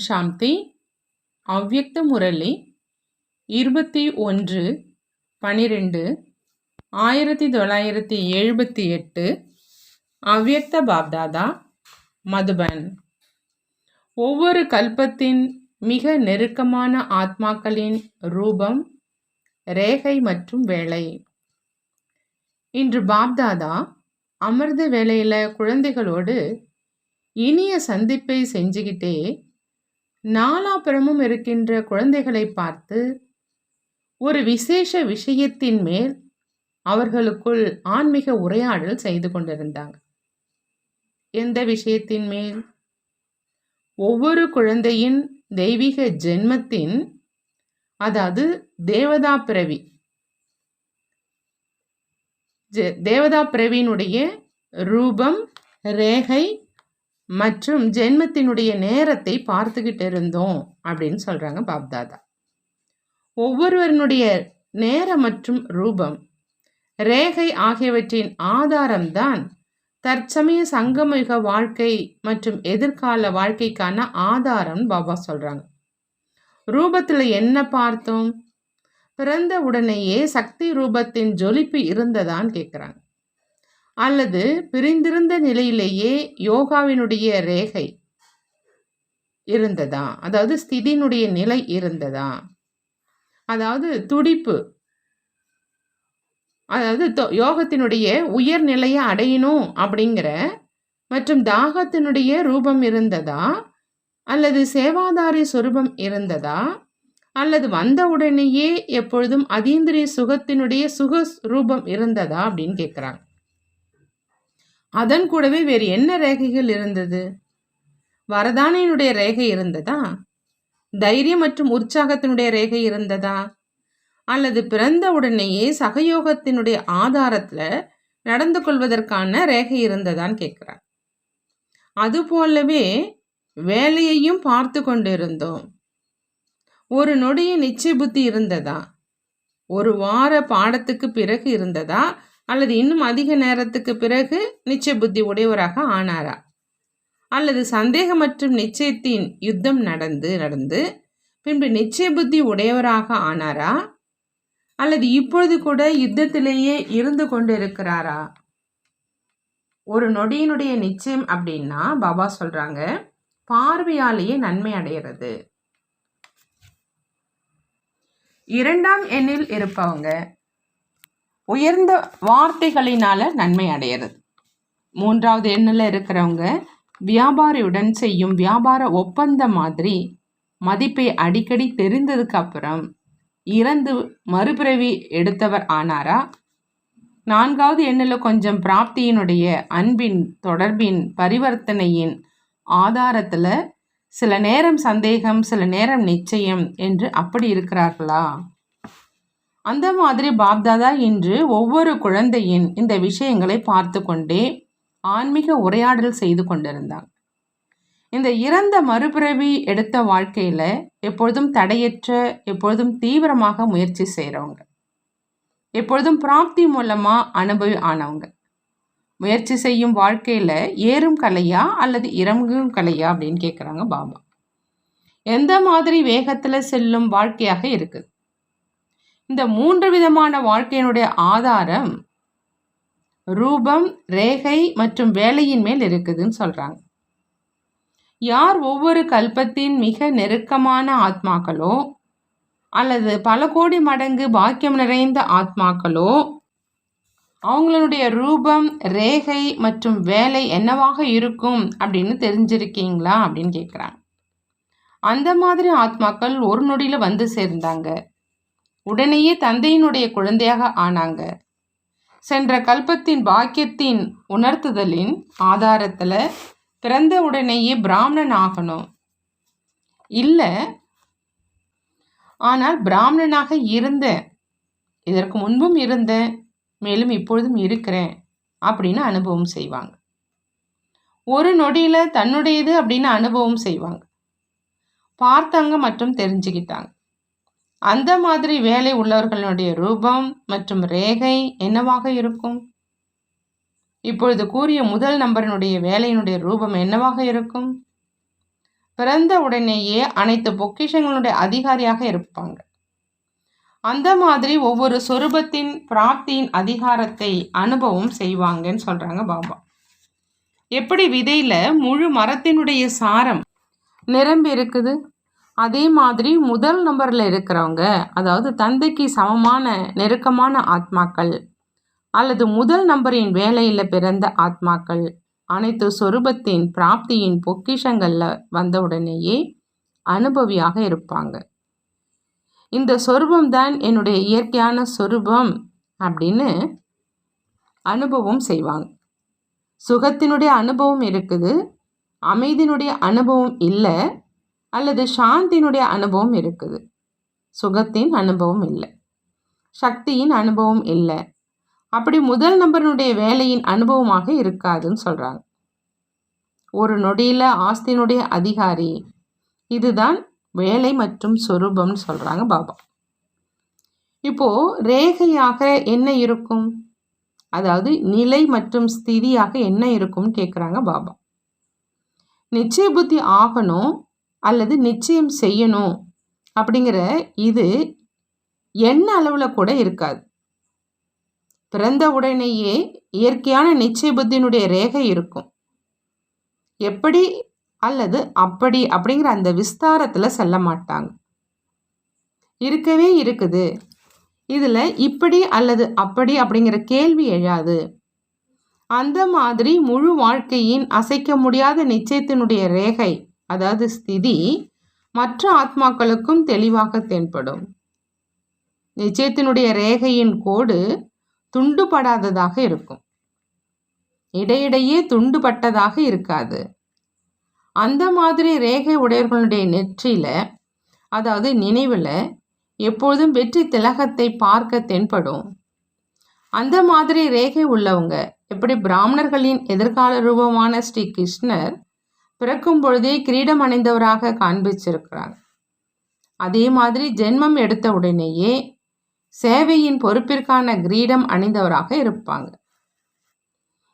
சாந்தி அவ்யக்த முரளி 21/12/1978 அவ்யக்த பாப்தாதா மதுபன். ஒவ்வொரு கல்பத்தின் மிக நெருக்கமான ஆத்மாக்களின் ரூபம், ரேகை மற்றும் வேலை. இன்று பாப்தாதா அமிர்த வேளையில குழந்தைகளோடு இனிய சந்திப்பை செஞ்சுக்கிட்டே நாலாபுறமும் இருக்கின்ற குழந்தைகளை பார்த்து ஒரு விசேஷ விஷயத்தின் மேல் அவர்களுக்குள் ஆன்மீக உரையாடல் செய்து கொண்டிருந்தாங்க. எந்த விஷயத்தின் மேல்? ஒவ்வொரு குழந்தையின் தெய்வீக ஜென்மத்தின், அதாவது தேவதா பிறவி, தேவதா பிறவியினுடைய ரூபம், ரேகை மற்றும் ஜென்மத்தினுடைய நேரத்தை பார்த்துக்கிட்டு இருந்தோம் அப்படின்னு சொல்றாங்க பாப்தாதா. ஒவ்வொருவருடைய நேரம் மற்றும் ரூபம், ரேகை ஆகியவற்றின் ஆதாரம்தான் தற்சமய சங்கமயுக வாழ்க்கை மற்றும் எதிர்கால வாழ்க்கைக்கான ஆதாரம் பாபா சொல்றாங்க. ரூபத்துல என்ன பார்த்தோம்? பிறந்த உடனேயே சக்தி ரூபத்தின் ஜொலிப்பு இருந்ததான்னு கேட்குறாங்க. அல்லது பிரிந்திருந்த நிலையிலேயே யோகாவினுடைய ரேகை இருந்ததா? அதாவது ஸ்திதியினுடைய நிலை இருந்ததா? அதாவது துடிப்பு, அதாவது யோகத்தினுடைய உயர் நிலையை அடையணும் அப்படிங்கிற மற்றும் தாகத்தினுடைய ரூபம் இருந்ததா? அல்லது சேவாதாரி சொரூபம் இருந்ததா? அல்லது வந்த உடனேயே எப்பொழுதும் அதீந்திரிய சுகத்தினுடைய சுக ரூபம் இருந்ததா அப்படின்னு கேட்குறாங்க. அதன் கூடவே வேறு என்ன ரேகைகள் இருந்தது? வரதானியினுடைய ரேகை இருந்ததா? தைரியம் மற்றும் உற்சாகத்தினுடைய ரேகை இருந்ததா? அல்லது பிறந்த உடனேயே சகயோகத்தினுடைய ஆதாரத்துல நடந்து கொள்வதற்கான ரேகை இருந்ததான்னு கேட்கிறார். அது போலவே வேலையையும் பார்த்து கொண்டிருந்தோம். ஒரு நொடிய நிச்சய புத்தி இருந்ததா? ஒரு வார பாடத்துக்கு பிறகு இருந்ததா? அல்லது இன்னும் அதிக நேரத்துக்கு பிறகு நிச்சய புத்தி உடையவராக ஆனாரா? அல்லது சந்தேகம் மற்றும் நிச்சயத்தின் யுத்தம் நடந்து பின்பு நிச்சய புத்தி உடையவராக ஆனாரா? அல்லது இப்பொழுது கூட யுத்தத்திலேயே இருந்து கொண்டு இருக்கிறாரா? ஒரு நொடியினுடைய நிச்சயம் அப்படின்னா பாபா சொல்றாங்க, பார்வையாலேயே நன்மை அடைகிறது. 2ஆம் எண்ணில் இருப்பவங்க உயர்ந்த வார்த்தைகளினால நன்மை அடையிறது. 3வது எண்ணில் இருக்கிறவங்க வியாபாரியுடன் செய்யும் வியாபார ஒப்பந்தம் மாதிரி மதிப்பை அடிக்கடி தெரிந்ததுக்கு அப்புறம் இறந்து மறுபிறவி எடுத்தவர் ஆனாரா? 4வது எண்ணில் கொஞ்சம் பிராப்தியினுடைய அன்பின் தொடர்பின் பரிவர்த்தனையின் ஆதாரத்துல சில நேரம் சந்தேகம், சில நேரம் நிச்சயம் என்று அப்படி இருக்கிறார்களா? அந்த மாதிரி பாப்தாதா இன்று ஒவ்வொரு குழந்தையின் இந்த விஷயங்களை பார்த்து கொண்டே ஆன்மீக உரையாடல் செய்து கொண்டிருந்தாங்க. இந்த இறந்த மறுபிறவி எடுத்த வாழ்க்கையில எப்பொழுதும் தடையற்ற, எப்பொழுதும் தீவிரமாக முயற்சி செய்கிறவங்க, எப்பொழுதும் பிராப்தி மூலமா அனுபவி ஆனவங்க, முயற்சி செய்யும் வாழ்க்கையில ஏறும் கலையா அல்லது இறங்கும் கலையா அப்படின்னு கேட்குறாங்க பாபா. எந்த மாதிரி வேகத்துல செல்லும் வாழ்க்கையாக இருக்குது? இந்த 3 விதமான வாழ்க்கையினுடைய ஆதாரம் ரூபம், ரேகை மற்றும் வேலையின் மேல் இருக்குதுன்னு சொல்றாங்க. யார் ஒவ்வொரு கல்பத்தின் மிக நெருக்கமான ஆத்மாக்களோ அல்லது பல கோடி மடங்கு பாக்கியம் நிறைந்த ஆத்மாக்களோ அவங்களுடைய ரூபம், ரேகை மற்றும் வேலை என்னவாக இருக்கும் அப்படின்னு தெரிஞ்சிருக்கீங்களா அப்படின்னு கேட்குறாங்க. அந்த மாதிரி ஆத்மாக்கள் ஒரு நொடியில வந்து சேர்ந்தாங்க. உடனேயே தந்தையினுடைய குழந்தையாக ஆனாங்க. சென்ற கல்பத்தின் பாக்கியத்தின் உணர்த்துதலின் ஆதாரத்துல பிறந்த உடனேயே பிராமணன் ஆகணும் இல்லை, ஆனால் பிராமணனாக இருந்தேன், இதற்கு முன்பும் இருந்தேன், மேலும் இப்பொழுதும் இருக்கிறேன் அப்படின்னு அனுபவம் செய்வாங்க. ஒரு நொடியில தன்னுடையது அப்படின்னு அனுபவம் செய்வாங்க. பார்த்தாங்க மற்றும் தெரிஞ்சுக்கிட்டாங்க. அந்த மாதிரி வேலை உள்ளவர்களுடைய ரூபம் மற்றும் ரேகை என்னவாக இருக்கும்? இப்பொழுது கூறிய முதல் நம்பரினுடைய வேலையினுடைய ரூபம் என்னவாக இருக்கும்? பிறந்த உடனேயே அனைத்து பொக்கிஷங்களுடைய அதிகாரியாக இருப்பாங்க. அந்த மாதிரி ஒவ்வொரு சொரூபத்தின் பிராப்தியின் அதிகாரத்தை அனுபவம் செய்வாங்கன்னு சொல்றாங்க பாபா. எப்படி விதையில முழு மரத்தினுடைய சாரம் நிரம்பி இருக்குது, அதே மாதிரி முதல் நம்பர்ல இருக்கிறவங்க, அதாவது தந்தைக்கு சமமான நெருக்கமான ஆத்மாக்கள் அல்லது முதல் நம்பரின் வேலையில் பிறந்த ஆத்மாக்கள் அனைத்து சொரூபத்தின் பிராப்தியின் பொக்கிஷங்கள்ல வந்தவுடனேயே அனுபவியாக இருப்பாங்க. இந்த சொரூபம் தான் என்னுடைய இயற்கையான சொரூபம் அப்படின்னு அனுபவம் செய்வாங்க. சுகத்தினுடைய அனுபவம் இருக்குது, அமைதியினுடைய அனுபவம் இல்லை, அல்லது சாந்தியினுடைய அனுபவம் இருக்குது. சுகத்தின் அனுபவம் இல்லை, சக்தியின் அனுபவம் இல்லை. அப்படி முதல் நம்பரினுடைய வேலையின் அனுபவமாக இருக்காதுன்னு சொல்கிறாங்க. ஒரு நொடியில் ஆஸ்தியினுடைய அதிகாரி, இதுதான் வேலை மற்றும் சொரூபம்னு சொல்கிறாங்க பாபா. இப்போது ரேகையாக என்ன இருக்கும், அதாவது நிலை மற்றும் ஸ்திதியாக என்ன இருக்கும்னு கேட்குறாங்க பாபா. நிச்சய புத்தி ஆகணும் அல்லது நிச்சயம் செய்யணும் அப்படிங்கிற இது என்ன அளவில் கூட இருக்காது. பிறந்த உடனேயே இயற்கையான நிச்சய புத்தியினுடைய ரேகை இருக்கும். எப்படி அல்லது அப்படி அப்படிங்கிற அந்த விஸ்தாரத்தில் செல்ல மாட்டாங்க. இருக்கவே இருக்குது, இதில் இப்படி அல்லது அப்படி அப்படிங்கிற கேள்வி எழாது. அந்த மாதிரி முழு வாழ்க்கையின் அசைக்க முடியாத நிச்சயத்தினுடைய ரேகை, அதாவது ஸ்திதி, மற்ற ஆத்மாக்களுக்கும் தெளிவாக தென்படும். நிச்சயத்தினுடைய ரேகையின் கோடு துண்டுபடாததாக இருக்கும், இடையிடையே துண்டுபட்டதாக இருக்காது. அந்த மாதிரி ரேகை உடையவர்களுடைய நெற்றியில், அதாவது நினைவில் எப்பொழுதும் வெற்றி திலகத்தை பார்க்க தென்படும். அந்த மாதிரி ரேகை உள்ளவங்க எப்படி பிராமணர்களின் எதிர்கால ரூபமான ஸ்ரீ கிருஷ்ணர் பிறக்கும் பொழுதே கிரீடம் அணிந்தவராக காண்பிச்சிருக்கிறாங்க, அதே மாதிரி ஜென்மம் எடுத்த உடனேயே சேவையின் பொறுப்பிற்கான கிரீடம் அணிந்தவராக இருப்பாங்க.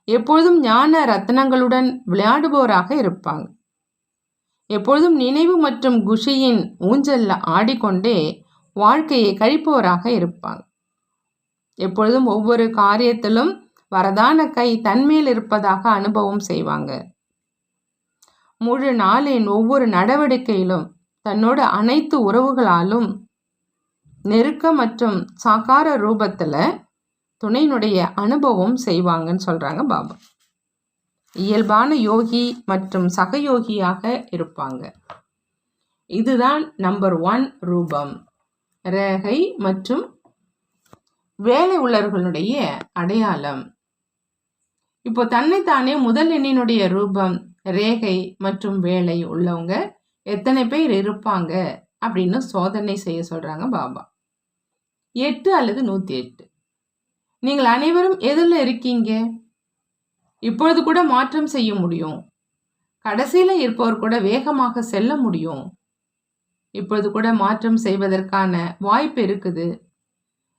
எப்பொழுதும் ஞான ரத்னங்களுடன் விளையாடுபவராக இருப்பாங்க. எப்பொழுதும் நினைவு மற்றும் குஷியின் ஊஞ்சல்ல ஆடிக்கொண்டே வாழ்க்கையை கழிப்பவராக இருப்பாங்க. எப்பொழுதும் ஒவ்வொரு காரியத்திலும் வரதான கை தன்மேல் இருப்பதாக அனுபவம் செய்வாங்க. முழு நாளின் ஒவ்வொரு நடவடிக்கையிலும் தன்னோட அனைத்து உறவுகளாலும் நெருக்க மற்றும் சாக்கார ரூபத்தில் துணையினுடைய அனுபவம் செய்வாங்கன்னு சொல்கிறாங்க பாபா. இயல்பான யோகி மற்றும் சகயோகியாக இருப்பாங்க. இதுதான் நம்பர் 1 ரூபம், ரேகை மற்றும் வேலை உள்ளவர்களுடைய அடையாளம். இப்போ தன்னைத்தானே முதல் எண்ணினுடைய ரூபம், ரேகை மற்றும் வேலை உள்ளவங்க எத்தனை பேர் இருப்பாங்க அப்படின்னு சோதனை செய்ய சொல்கிறாங்க பாபா. 8 அல்லது 108. நீங்கள் அனைவரும் எதில் இருக்கீங்க? இப்பொழுது கூட மாற்றம் செய்ய முடியும். கடைசியில் இருப்பவர் கூட வேகமாக செல்ல முடியும். இப்பொழுது கூட மாற்றம் செய்வதற்கான வாய்ப்பு இருக்குது.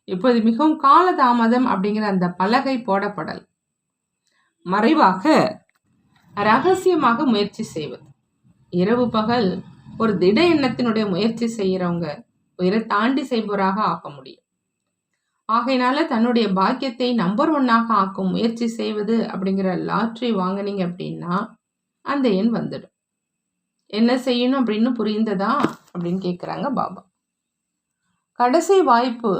இப்போது மிகவும் காலதாமதம் அப்படிங்கிற அந்த பலகை போடப்படல். மறைவாக ரகசியமாக முயற்சி செய்வது. இரவு பகல் ஒரு திட எண்ணத்தினுடைய முயற்சி செய்கிறவங்க உயிரை தாண்டி செய்பவராக ஆக்க முடியும். ஆகையினால தன்னுடைய பாக்கியத்தை நம்பர் 1ஆக ஆக்கும் முயற்சி செய்வது அப்படிங்கிற லாட்ரி வாங்கினீங்க அப்படின்னா அந்த எண் வந்துடும். என்ன செய்யணும் அப்படின்னு புரிந்ததா அப்படின்னு கேட்குறாங்க பாபா. கடைசி வாய்ப்பு.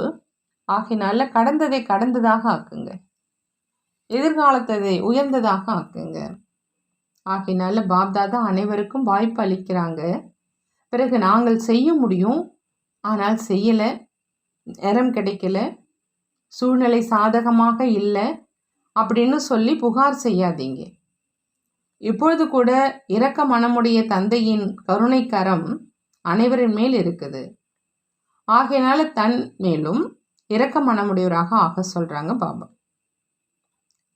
ஆகையினால கடந்ததை கடந்ததாக ஆக்குங்க, எதிர்காலத்தை உயர்ந்ததாக ஆக்குங்க. ஆகையினால பாப்தாதா அனைவருக்கும் வாய்ப்பு அளிக்கிறாங்க. பிறகு நாங்கள் செய்ய முடியும், ஆனால் செய்யலை, நேரம் கிடைக்கல, சூழ்நிலை சாதகமாக இல்லை அப்படின்னு சொல்லி புகார் செய்யாதீங்க. இப்பொழுது கூட இரக்க மனமுடைய தந்தையின் கருணைக்கரம் அனைவரின் மேல் இருக்குது. ஆகையினால தன் மேலும் இரக்க மனமுடையவராக ஆக சொல்கிறாங்க பாபா.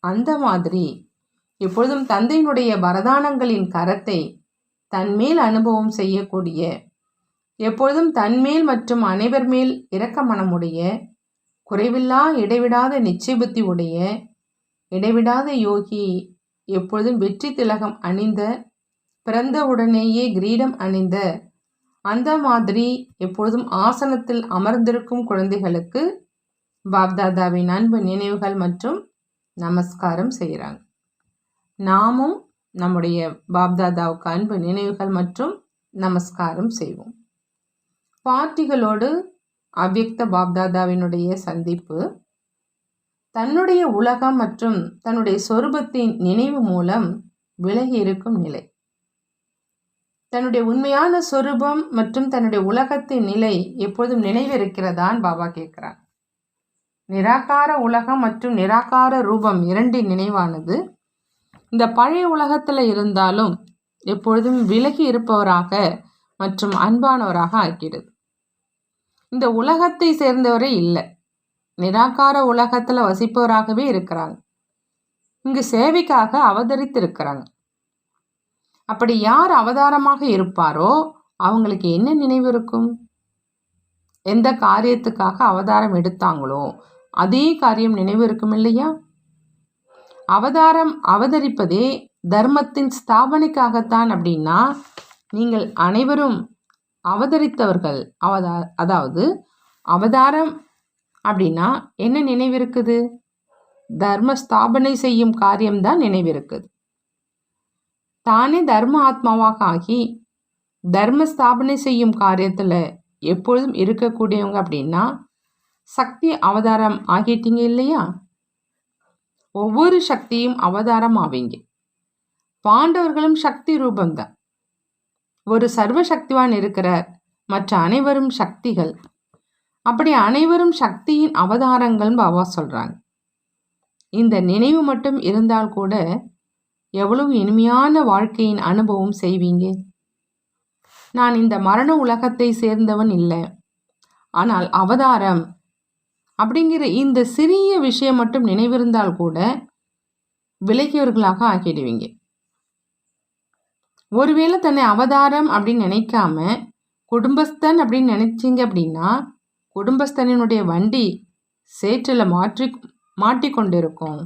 அந்த மாதிரி இப்பொழுதும் தந்தையினுடைய வரதானங்களின் கரத்தை தன்மேல் அனுபவம் செய்யக்கூடிய, எப்பொழுதும் தன்மேல் மற்றும் அனைவர் மேல் இரக்க மனமுடைய, குறைவில்லா இடைவிடாத நிச்சய புத்தி உடைய, இடைவிடாத யோகி, எப்பொழுதும் வெற்றி திலகம் அணிந்த, பிறந்த உடனேயே கிரீடம் அணிந்த அந்த மாதிரி எப்பொழுதும் ஆசனத்தில் அமர்ந்திருக்கும் குழந்தைகளுக்கு பாப்தாதாவின் அன்பு நினைவுகள் மற்றும் நமஸ்காரம் செய்கிறாங்க. நாமும் நம்முடைய பாப்தாதாவுக்கு அன்பு நினைவுகள் மற்றும் நமஸ்காரம் செய்வோம். பார்ட்டிகளோடு அவ்யக்த பாப்தாதாவினுடைய சந்திப்பு தன்னுடைய உலகம் மற்றும் தன்னுடைய சொரூபத்தின் நினைவு மூலம் விலகி இருக்கும் நிலை. தன்னுடைய உண்மையான சொரூபம் மற்றும் தன்னுடைய உலகத்தின் நிலை எப்போதும் நினைவிருக்கிறதான் பாபா கேட்கிறார். நிராகார உலகம் மற்றும் நிராகார ரூபம் இரண்டின் நினைவானது இந்த பழைய உலகத்தில் இருந்தாலும் எப்பொழுதும் விலகி இருப்பவராக மற்றும் அன்பானவராக ஆக்கிடுது. இந்த உலகத்தை சேர்ந்தவரே இல்லை, நிராகார உலகத்தில் வசிப்பவராகவே இருக்கிறாங்க. இங்கு சேவைக்காக அவதரித்திருக்கிறாங்க. அப்படி யார் அவதாரமாக இருப்பாரோ அவங்களுக்கு என்ன நினைவு இருக்கும்? எந்த காரியத்துக்காக அவதாரம் எடுத்தாங்களோ அதே காரியம் நினைவு இருக்கும் இல்லையா? அவதாரம் அவதரிப்பதே தர்மத்தின் ஸ்தாபனைக்காகத்தான். அப்படின்னா நீங்கள் அனைவரும் அவதரித்தவர்கள். அதாவது அவதாரம் அப்படின்னா என்ன நினைவிருக்குது? தர்ம ஸ்தாபனை செய்யும் காரியம்தான் நினைவிருக்குது. தானே தர்ம ஆத்மாவாக ஆகி தர்ம ஸ்தாபனை செய்யும் காரியத்தில் எப்பொழுதும் இருக்கக்கூடியவங்க அப்படின்னா சக்தி அவதாரம் ஆகிட்டீங்க இல்லையா? ஒவ்வொரு சக்தியும் அவதாரம் ஆவீங்க. பாண்டவர்களும் சக்தி ரூபம்தான். ஒரு சர்வ சக்திவான் இருக்கிறார், மற்ற அனைவரும் சக்திகள். அப்படி அனைவரும் சக்தியின் அவதாரங்கள் பாபா சொல்றாங்க. இந்த நினைவு மட்டும் இருந்தால் கூட எவ்வளவு இனிமையான வாழ்க்கையின் அனுபவம் செய்வீங்க. நான் இந்த மரண உலகத்தை சேர்ந்தவன் இல்லை, ஆனால் அவதாரம் அப்படிங்கிற இந்த சிறிய விஷயம் மட்டும் நினைவிருந்தால் கூட விலகியவர்களாக ஆக்கிடுவீங்க. ஒருவேளை தன்னை அவதாரம் அப்படின்னு நினைக்காம குடும்பஸ்தன் அப்படின்னு நினைச்சிங்க அப்படின்னா குடும்பஸ்தனினுடைய வண்டி சேற்றில் மாட்டிக்கொண்டிருக்கும்.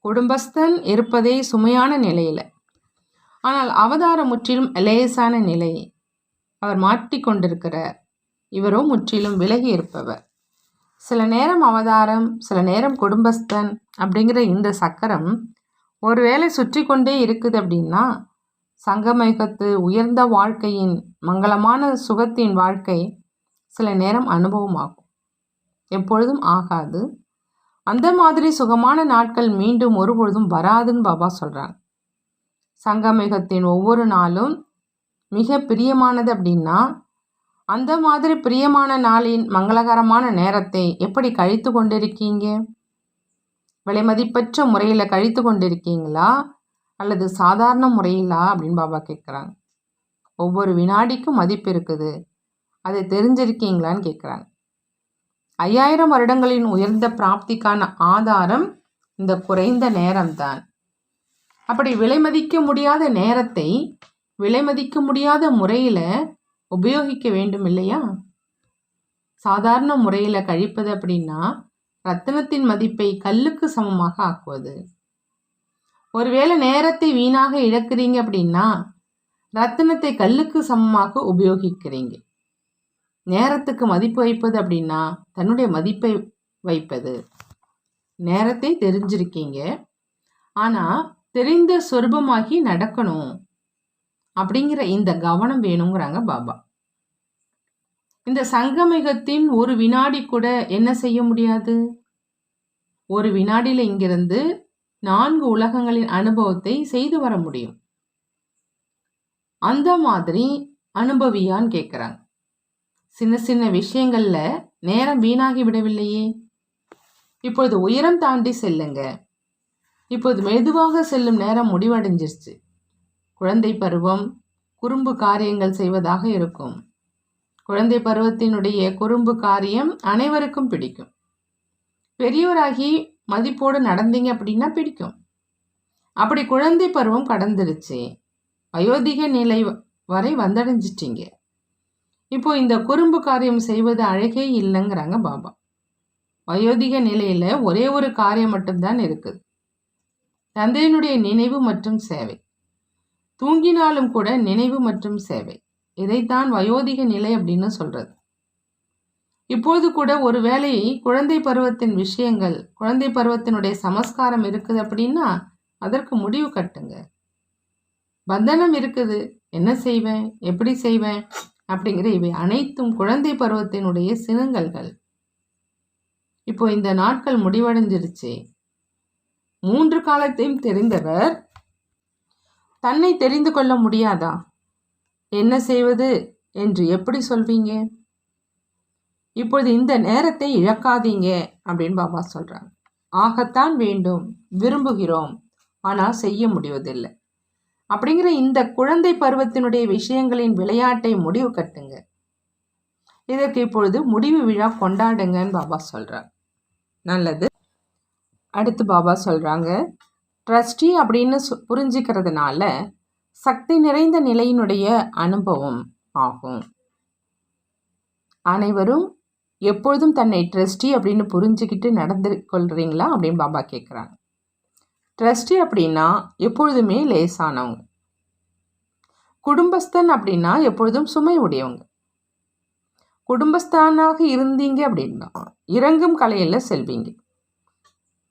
குடும்பஸ்தன் இருப்பதே சுமையான நிலையில், ஆனால் அவதாரம் முற்றிலும் லேசான நிலை. அவர் மாட்டிக்கொண்டிருக்கிறார், இவரோ முற்றிலும் விலகி இருப்பவர். சில நேரம் அவதாரம், சில நேரம் குடும்பஸ்தன் அப்படிங்கிற இந்த சக்கரம் ஒருவேளை சுற்றி கொண்டே இருக்குது அப்படின்னா சங்கமயுகத்து உயர்ந்த வாழ்க்கையின் மங்களமான சுகத்தின் வாழ்க்கை சில நேரம் அனுபவமாகும், எப்பொழுதும் ஆகாது. அந்த மாதிரி சுகமான நாட்கள் மீண்டும் ஒருபொழுதும் வராதுன்னு பாபா சொல்கிறாங்க. சங்கமயுகத்தின் ஒவ்வொரு நாளும் மிக பிரியமானது அப்படின்னா அந்த மாதிரி பிரியமான நாளின் மங்களகரமான நேரத்தை எப்படி கழித்து கொண்டிருக்கீங்க? விலைமதிப்பற்ற முறையில் கழித்து கொண்டிருக்கீங்களா அல்லது சாதாரண முறையிலா அப்படின்னு பாபா கேட்குறாங்க. ஒவ்வொரு வினாடிக்கும் மதிப்பு இருக்குது, அதை தெரிஞ்சிருக்கீங்களான்னு கேட்குறாங்க. 5000 வருடங்களின் உயர்ந்த பிராப்திக்கான ஆதாரம் இந்த குறைந்த நேரம்தான். அப்படி விலைமதிக்க முடியாத நேரத்தை விலைமதிக்க முடியாத முறையில் உபயோகிக்க வேண்டும் இல்லையா? சாதாரண முறையில் கழிப்பது அப்படின்னா ரத்தினத்தின் மதிப்பை கல்லுக்கு சமமாக ஆக்குவது. ஒருவேளை நேரத்தை வீணாக இழக்கிறீங்க அப்படின்னா ரத்தினத்தை கல்லுக்கு சமமாக உபயோகிக்கிறீங்க. நேரத்துக்கு மதிப்பு வைப்பது அப்படின்னா தன்னுடைய மதிப்பை வைப்பது. நேரத்தை தெரிஞ்சிருக்கீங்க, ஆனால் தெரிந்த சொரூபமாகி நடக்கணும் அப்படிங்கிற இந்த கவனம் வேணுங்கிறாங்க பாபா. இந்த சங்கமிகத்தின் ஒரு வினாடி கூட என்ன செய்ய முடியாது? ஒரு வினாடியில் இங்கிருந்து 4 உலகங்களின் அனுபவத்தை செய்து வர முடியும். அந்த மாதிரி அனுபவியான்னு கேட்குறாங்க. சின்ன சின்ன விஷயங்கள்ல நேரம் வீணாகி விடவில்லையே. இப்பொழுது உயரம் தாண்டி செல்லுங்க. இப்போது மெதுவாக செல்லும் நேரம் முடிவடைஞ்சிருச்சு. குழந்தை பருவம் குறும்பு காரியங்கள் செய்வதாக இருக்கும். குழந்தை பருவத்தினுடைய குறும்பு காரியம் அனைவருக்கும் பிடிக்கும். பெரியவராகி மதிப்போடு நடந்தீங்க அப்படின்னா பிடிக்கும். அப்படி குழந்தை பருவம் கடந்துருச்சு, வயோதிக நிலை வரை வந்தடைஞ்சிட்டீங்க. இப்போ இந்த குறும்பு காரியம் செய்வது அழகே இல்லைங்கிறாங்க பாபா. வயோதிக நிலையில ஒரே ஒரு காரியம் மட்டும்தான் இருக்குது, தந்தையினுடைய நினைவு மற்றும் சேவை. தூங்கினாலும் கூட நினைவு மற்றும் சேவை. இதைத்தான் வயோதிக நிலை அப்படின்னு சொல்றது. இப்போது கூட ஒருவேளை குழந்தை பருவத்தின் விஷயங்கள், குழந்தை பருவத்தினுடைய சமஸ்காரம் இருக்குது அப்படின்னா அதற்கு முடிவு கட்டுங்க. பந்தனம் இருக்குது, என்ன செய்வேன், எப்படி செய்வேன் அப்படிங்கிற இவை அனைத்தும் குழந்தை பருவத்தினுடைய சினங்கல்கள். இப்போ இந்த நாட்கள் முடிவடைஞ்சிருச்சு. 3 காலத்தையும் தெரிந்தவர் தன்னை தெரிந்து கொள்ள முடியாதா? என்ன செய்வது என்று எப்படி சொல்வீங்க? இப்பொழுது இந்த நேரத்தை இழக்காதீங்க அப்படின்னு பாபா சொல்றாங்க. ஆகத்தான் வேண்டும், விரும்புகிறோம், ஆனால் செய்ய முடிவதில்லை அப்படிங்கிற இந்த குழந்தை பருவத்தினுடைய விஷயங்களின் விளையாட்டை முடிவு கட்டுங்க. இதற்கு இப்பொழுது முடிவு விழா கொண்டாடுங்கன்னு பாபா சொல்றாங்க. நல்லது. அடுத்து பாபா சொல்றாங்க, ட்ரஸ்டி அப்படின்னு புரிஞ்சுக்கிறதுனால சக்தி நிறைந்த நிலையினுடைய அனுபவம் ஆகும். அனைவரும் எப்பொழுதும் தன்னை ட்ரஸ்டி அப்படின்னு புரிஞ்சுக்கிட்டு நடந்து கொள்றீங்களா அப்படின்னு பாபா கேட்குறாங்க. ட்ரஸ்டி அப்படின்னா எப்பொழுதுமே லேசானவங்க. குடும்பஸ்தன் அப்படின்னா எப்பொழுதும் சுமை உடையவங்க. குடும்பஸ்தானாக இருந்தீங்க அப்படின்னா இறங்கும் கலையில் செல்வீங்க.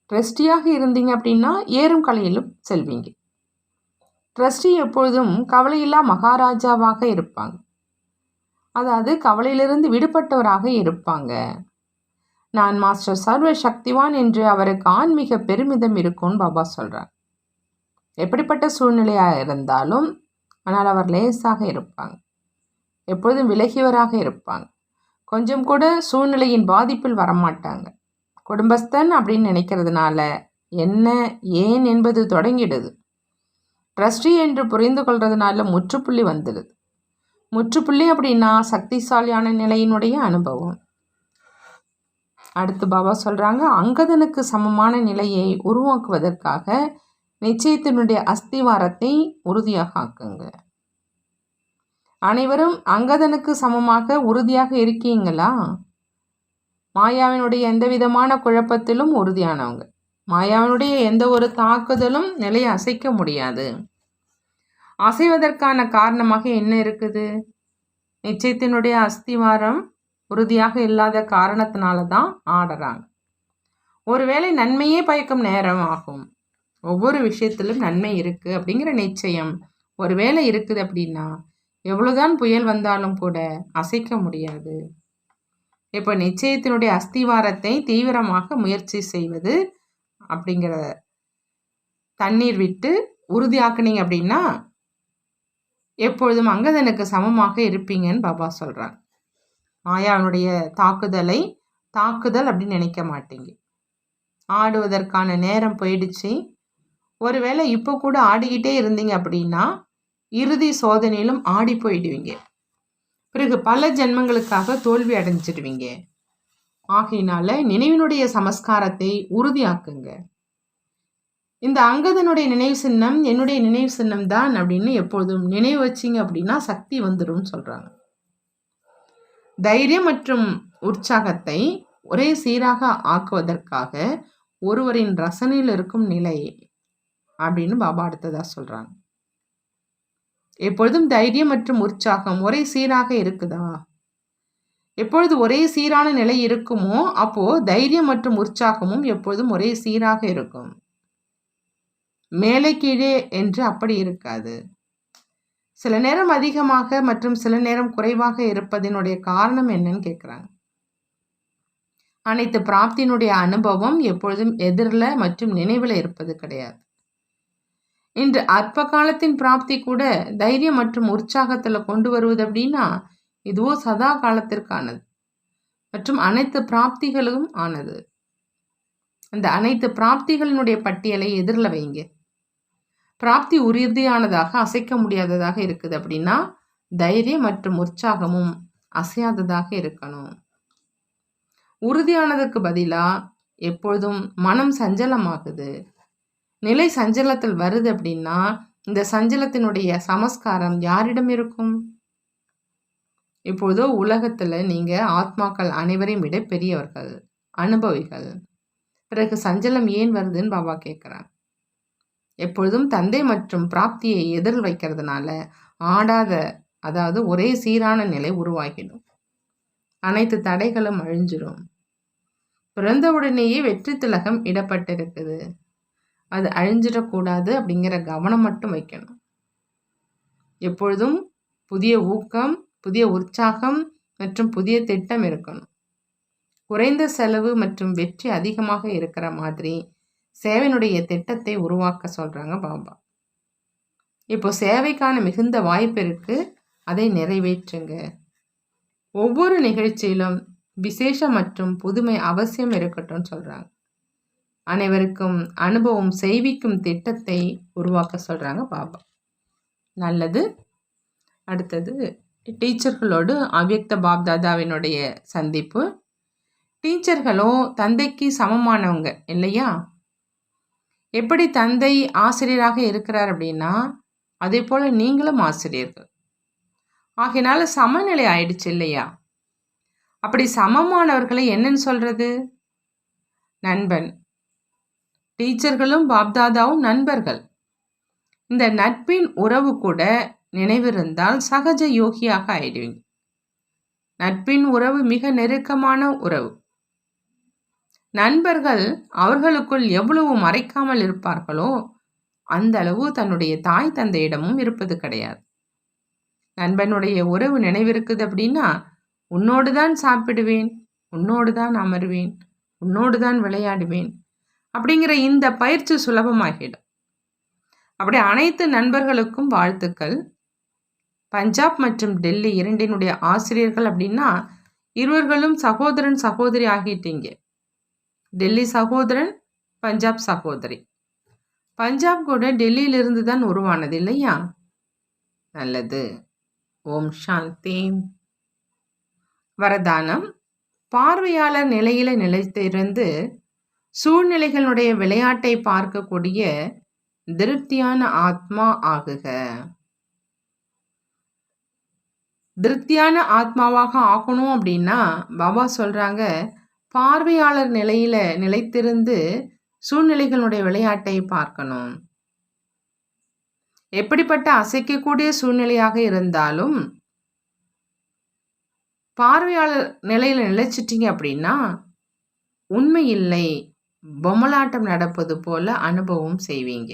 ட்ரஸ்டியாக இருந்தீங்க அப்படின்னா ஏறும் கலையிலும் செல்வீங்க. ட்ரஸ்டி எப்பொழுதும் கவலையில்லா மகாராஜாவாக இருப்பாங்க. அதாவது கவலையிலிருந்து விடுபட்டவராக இருப்பாங்க. நான் மாஸ்டர் சர்வ சக்திவான் என்று அவருக்கு ஆன்மீக பெருமிதம் இருக்கும்னு பாபா சொல்கிறார். எப்படிப்பட்ட சூழ்நிலையாக இருந்தாலும் ஆனால் அவர் லேசாக இருப்பாங்க. எப்பொழுதும் விலகியவராக இருப்பாங்க. கொஞ்சம் கூட சூழ்நிலையின் பாதிப்பில் வரமாட்டாங்க. குடும்பஸ்தன் அப்படின்னு நினைக்கிறதுனால என்ன ஏன் என்பது தொடங்கிடுது. ட்ரஸ்டி என்று புரிந்து கொள்றதுனால முற்றுப்புள்ளி வந்துடுது. முற்றுப்புள்ளி அப்படின்னா சக்திசாலியான நிலையினுடைய அனுபவம். அடுத்து பாபா சொல்கிறாங்க, அங்கதனுக்கு சமமான நிலையை உருவாக்குவதற்காக நிச்சயத்தினுடைய அஸ்திவாரத்தை உறுதியாக ஆக்குங்க. அனைவரும் அங்கதனுக்கு சமமாக உறுதியாக இருக்கீங்களா? மாயாவினுடைய எந்த விதமான குழப்பத்திலும் உறுதியானவங்க. மாயாவினுடைய எந்த ஒரு தாக்குதலும் நிலையை அசைக்க முடியாது. அசைவதற்கான காரணமாக என்ன இருக்குது? நிச்சயத்தினுடைய அஸ்திவாரம் உறுதியாக இல்லாத காரணத்தினால தான் ஆடுறாங்க. ஒருவேளை நன்மையே பயக்கும் நேரம் ஆகும். ஒவ்வொரு விஷயத்திலும் நன்மை இருக்குது அப்படிங்கிற நிச்சயம் ஒருவேளை இருக்குது அப்படின்னா எவ்வளோதான் புயல் வந்தாலும் கூட அசைக்க முடியாது. இப்போ நிச்சயத்தினுடைய அஸ்திவாரத்தை தீவிரமாக முயற்சி செய்வது அப்படிங்கிற தண்ணீர் விட்டு உறுதியாக்குனீங்க அப்படின்னா எப்பொழுதும் அங்கதனுக்கு சமமாக இருப்பீங்கன்னு பாபா சொல்கிறாங்க. மாயாவினுடைய தாக்குதல் அப்படின்னு நினைக்க மாட்டீங்க. ஆடுவதற்கான நேரம் போயிடுச்சு. ஒருவேளை இப்போ கூட ஆடிக்கிட்டே இருந்தீங்க அப்படின்னா இறுதி சோதனையிலும் ஆடி போயிடுவீங்க. பிறகு பல ஜென்மங்களுக்காக தோல்வி அடைஞ்சிடுவீங்க. ஆகையினால நினைவினுடைய சமஸ்காரத்தை உறுதியாக்குங்க. இந்த அங்கதனுடைய நினைவு சின்னம் என்னுடைய நினைவு சின்னம் தான் அப்படின்னு எப்பொழுதும் நினைவு வச்சிங்க அப்படின்னா சக்தி வந்துடும் சொல்கிறாங்க. தைரியம் மற்றும் உற்சாகத்தை ஒரே சீராக ஆக்குவதற்காக ஒருவரின் ரசனையில் இருக்கும் நிலை அப்படின்னு பாபா அடுத்ததாக சொல்கிறாங்க. எப்பொழுதும் தைரியம் மற்றும் உற்சாகம் ஒரே சீராக இருக்குதா? எப்பொழுது ஒரே சீரான நிலை இருக்குமோ அப்போ தைரியம் மற்றும் உற்சாகமும் எப்பொழுதும் ஒரே சீராக இருக்கும். மேலே கீழே என்று அப்படி இருக்காது. சில நேரம் அதிகமாக மற்றும் சில நேரம் குறைவாக இருப்பதனுடைய காரணம் என்னன்னு கேட்குறாங்க. அனைத்து பிராப்தியினுடைய அனுபவம் எப்பொழுதும் எதிரில் மற்றும் நினைவில் இருப்பது கிடையாது. இன்று அற்ப காலத்தின் பிராப்தி கூட தைரியம் மற்றும் உற்சாகத்தில் கொண்டு வருவது அப்படின்னா இதுவோ சதா காலத்திற்கானது மற்றும் அனைத்து பிராப்திகளும் ஆனது. அந்த அனைத்து பிராப்திகளினுடைய பட்டியலை எதிரில் வைங்க. பிராப்தி உறுதியானதாக அசைக்க முடியாததாக இருக்குது அப்படின்னா தைரியம் மற்றும் உற்சாகமும் அசையாததாக இருக்கணும். உறுதியானதுக்கு பதிலாக எப்பொழுதும் மனம் சஞ்சலமாகுது. நிலை சஞ்சலத்தில் வருது அப்படின்னா இந்த சஞ்சலத்தினுடைய சமஸ்காரம் யாரிடம் இருக்கும்? இப்பொழுதோ உலகத்தில் நீங்கள் ஆத்மாக்கள் அனைவரையும் விட பெரியவர்கள், அனுபவிகள். பிறகு சஞ்சலம் ஏன் வருதுன்னு பாபா கேட்குறாங்க. எப்பொழுதும் தந்தை மற்றும் பிராப்தியை எதிர் வைக்கிறதுனால ஆடாத, அதாவது ஒரே சீரான நிலை உருவாகிடும். அனைத்து தடைகளும் அழிஞ்சிரும். பிறந்தவுடனேயே வெற்றி திலகம் இடப்பட்டிருக்குது, அது அழிஞ்சிடக்கூடாது அப்படிங்கிற கவனம் மட்டும் வைக்கணும். எப்பொழுதும் புதிய ஊக்கம், புதிய உற்சாகம் மற்றும் புதிய திட்டம் இருக்கணும். குறைந்த செலவு மற்றும் வெற்றி அதிகமாக இருக்கிற மாதிரி சேவையினுடைய திட்டத்தை உருவாக்க சொல்கிறாங்க பாபா. இப்போ சேவைக்கான மிகுந்த வாய்ப்பு இருக்கு, அதை நிறைவேற்றுங்க. ஒவ்வொரு நிகழ்ச்சியிலும் விசேஷம் மற்றும் புதுமை அவசியம் இருக்கட்டும் சொல்கிறாங்க. அனைவருக்கும் அனுபவம் செய்விக்கும் திட்டத்தை உருவாக்க சொல்கிறாங்க பாபா. நல்லது. அடுத்தது டீச்சர்களோடு அவ்யக்த பாப்தாதாவினுடைய சந்திப்பு. டீச்சர்களும் தந்தைக்கு சமமானவங்க இல்லையா? எப்படி தந்தை ஆசிரியராக இருக்கிறார் அப்படின்னா, அதே போல் நீங்களும் ஆசிரியர்கள். ஆகையினால சமநிலை ஆயிடுச்சு இல்லையா? அப்படி சமமானவர்களை என்னன்னு சொல்றது? நண்பன். டீச்சர்களும் பாப்தாதாவும் நண்பர்கள். இந்த நட்பின் உறவு கூட நினைவிருந்தால் சகஜ யோகியாக ஆயிடுவீங்க. நட்பின் உறவு மிக நெருக்கமான உறவு. நண்பர்கள் அவர்களுக்குள் எவ்வளவு மறைக்காமல் இருப்பார்களோ அந்த அளவு தன்னுடைய தாய் தந்தையிடமும் இருப்பது கிடையாது. நண்பனுடைய உறவு நினைவிருக்குது அப்படின்னா, உன்னோடு தான் சாப்பிடுவேன், உன்னோடு தான் அமர்வேன், உன்னோடு தான் விளையாடுவேன் அப்படிங்கிற இந்த பயிற்சி சுலபமாகிடும். அப்படி அனைத்து நண்பர்களுக்கும் வாழ்த்துக்கள். பஞ்சாப் மற்றும் டெல்லி இரண்டினுடைய ஆசிரியர்கள் அப்படின்னா, இருவர்களும் சகோதரன் சகோதரி ஆகிட்டீங்க. டெல்லி சகோதரன், பஞ்சாப் சகோதரி. பஞ்சாப் கூட டெல்லியிலிருந்து தான் உருவானது இல்லையா? நல்லது. ஓம் சாந்தி. வரதானம். பார்வையாளர் நிலையில நிலைத்திருந்து சூழ்நிலைகளுடைய விளையாட்டை பார்க்கக்கூடிய திருப்தியான ஆத்மா ஆகுக. திருப்தியான ஆத்மாவாக ஆகணும் அப்படின்னா பாபா சொல்றாங்க, பார்வையாளர் நிலையில நிலைத்திருந்து சூழ்நிலைகளுடைய விளையாட்டை பார்க்கணும். எப்படிப்பட்ட அசைக்கக்கூடிய சூழ்நிலையாக இருந்தாலும் பார்வையாளர் நிலையில நிலைச்சிட்டீங்க அப்படின்னா உண்மை இல்லை, பொம்மலாட்டம் நடப்பது போல அனுபவம் செய்வீங்க.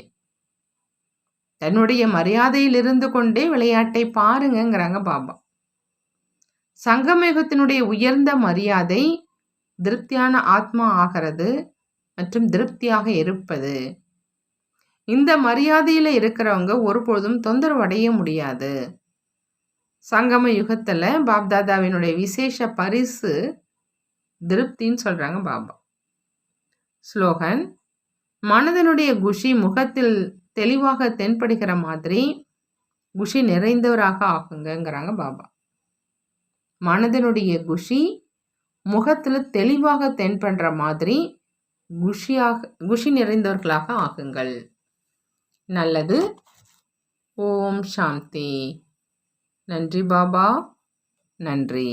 தன்னுடைய மரியாதையில் இருந்து கொண்டே விளையாட்டை பாருங்கிறாங்க பாபா. சங்கமேகத்தினுடைய உயர்ந்த மரியாதை திருப்தியான ஆத்மா ஆகிறது மற்றும் திருப்தியாக இருப்பது. இந்த மரியாதையில இருக்கிறவங்க ஒருபொழுதும் தொந்தரவு அடைய முடியாது. சங்கம யுகத்துல பாப்தாதாவினுடைய விசேஷ பரிசு திருப்தின்னு சொல்றாங்க பாபா. ஸ்லோகன். மனதனுடைய குஷி முகத்தில் தெளிவாக தென்படுகிற மாதிரி குஷி நிறைந்தவராக ஆகுங்கிறாங்க பாபா. மனதனுடைய குஷி முகத்துல தெளிவாக தென்படுற மாதிரி குஷி நிறைந்தவர்களாக ஆகுங்கள். நல்லது. ஓம் சாந்தி. நன்றி பாபா, நன்றி.